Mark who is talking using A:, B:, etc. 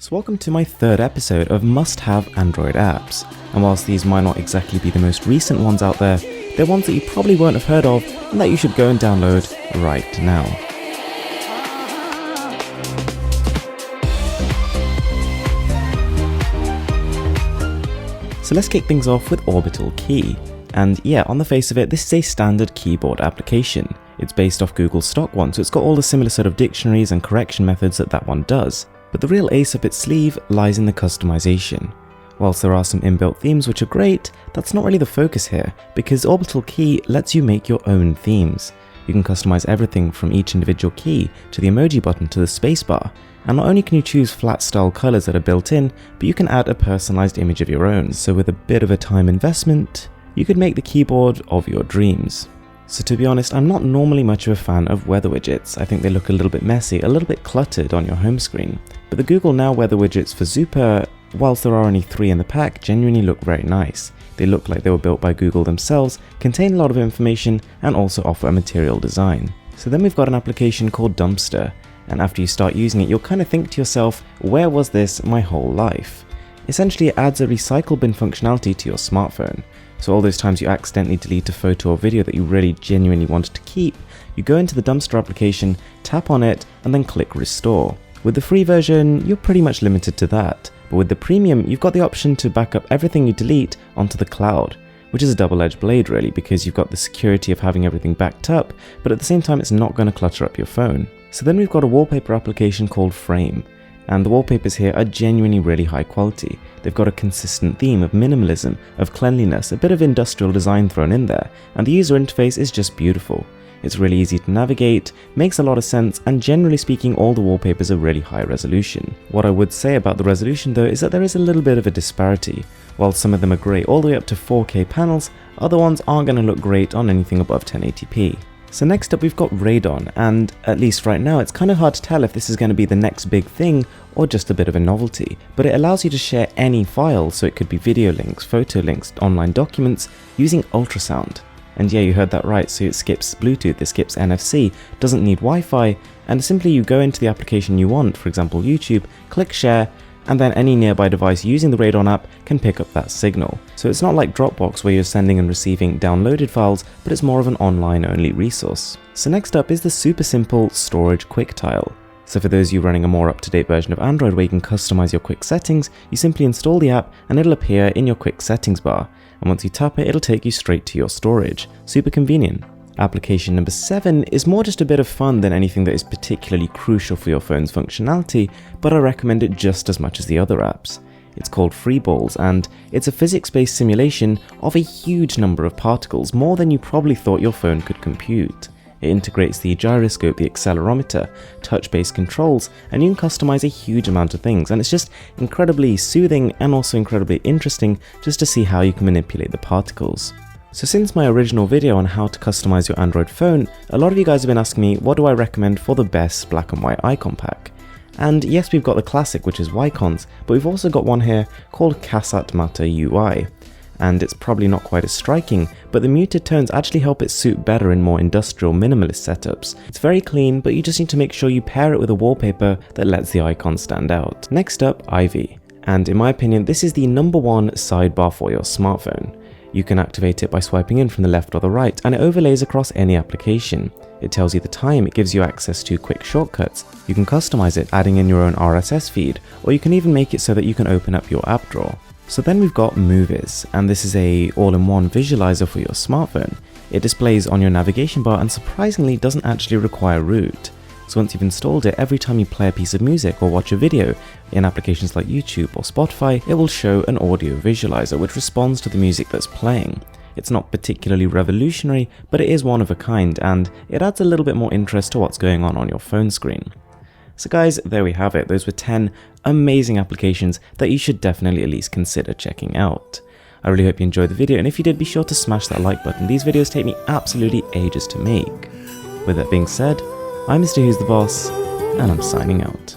A: So welcome to my third episode of must-have Android apps, and whilst these might not exactly be the most recent ones out there, they're ones that you probably won't have heard of and that you should go and download right now. So let's kick things off with Orbital Key. And yeah, on the face of it, this is a standard keyboard application. It's based off Google's stock one, so it's got all the similar sort of dictionaries and correction methods that one does. But the real ace up its sleeve lies in the customization. Whilst there are some inbuilt themes which are great, that's not really the focus here, because Orbital Key lets you make your own themes. You can customize everything from each individual key to the emoji button to the spacebar, and not only can you choose flat style colors that are built in, but you can add a personalized image of your own. So with a bit of a time investment, you could make the keyboard of your dreams. So to be honest, I'm not normally much of a fan of weather widgets. I think they look a little bit messy, a little bit cluttered on your home screen. But the Google Now weather widgets for Super, whilst there are only 3 in the pack, genuinely look very nice. They look like they were built by Google themselves, contain a lot of information, and also offer a material design. So then we've got an application called Dumpster, and after you start using it, you'll kind of think to yourself, where was this my whole life? Essentially, it adds a recycle bin functionality to your smartphone. So all those times you accidentally delete a photo or video that you really genuinely wanted to keep, you go into the Dumpster application, tap on it, and then click Restore. With the free version, you're pretty much limited to that, but with the premium, you've got the option to back up everything you delete onto the cloud, which is a double-edged blade really, because you've got the security of having everything backed up, but at the same time it's not going to clutter up your phone. So then we've got a wallpaper application called Frame, and the wallpapers here are genuinely really high quality. They've got a consistent theme of minimalism, of cleanliness, a bit of industrial design thrown in there, and the user interface is just beautiful. It's really easy to navigate, makes a lot of sense, and generally speaking all the wallpapers are really high resolution. What I would say about the resolution though is that there is a little bit of a disparity. While some of them are great all the way up to 4K panels, other ones aren't going to look great on anything above 1080p. So next up we've got Radon, and at least right now it's kind of hard to tell if this is going to be the next big thing or just a bit of a novelty, but it allows you to share any file, so it could be video links, photo links, online documents, using ultrasound. And yeah, you heard that right, so it skips Bluetooth, it skips NFC, doesn't need Wi-Fi, and simply you go into the application you want, for example YouTube, click share, and then any nearby device using the Radon app can pick up that signal. So it's not like Dropbox where you're sending and receiving downloaded files, but it's more of an online only resource. So next up is the super simple storage quick tile. So for those of you running a more up-to-date version of Android where you can customize your quick settings, you simply install the app and it'll appear in your quick settings bar. And once you tap it, it'll take you straight to your storage. Super convenient. Application number 7 is more just a bit of fun than anything that is particularly crucial for your phone's functionality, but I recommend it just as much as the other apps. It's called Freeballs, and it's a physics-based simulation of a huge number of particles, more than you probably thought your phone could compute. It integrates the gyroscope, the accelerometer, touch-based controls, and you can customize a huge amount of things, and it's just incredibly soothing and also incredibly interesting just to see how you can manipulate the particles. So since my original video on how to customize your Android phone, a lot of you guys have been asking me what do I recommend for the best black and white icon pack. And yes, we've got the classic, which is Wycons, but we've also got one here called Kasat Mata UI. And it's probably not quite as striking, but the muted tones actually help it suit better in more industrial minimalist setups. It's very clean, but you just need to make sure you pair it with a wallpaper that lets the icon stand out. Next up, Ivy. And in my opinion, this is the #1 sidebar for your smartphone. You can activate it by swiping in from the left or the right, and it overlays across any application. It tells you the time, it gives you access to quick shortcuts. You can customize it, adding in your own RSS feed, or you can even make it so that you can open up your app drawer. So then we've got Movies, and this is a all-in-one visualizer for your smartphone. It displays on your navigation bar and surprisingly doesn't actually require root. So once you've installed it, every time you play a piece of music or watch a video in applications like YouTube or Spotify, it will show an audio visualizer which responds to the music that's playing. It's not particularly revolutionary, but it is one of a kind, and it adds a little bit more interest to what's going on your phone screen. So guys, there we have it. Those were 10 amazing applications that you should definitely at least consider checking out. I really hope you enjoyed the video, and if you did, be sure to smash that like button. These videos take me absolutely ages to make. With that being said, I'm Mr. Who's the Boss, and I'm signing out.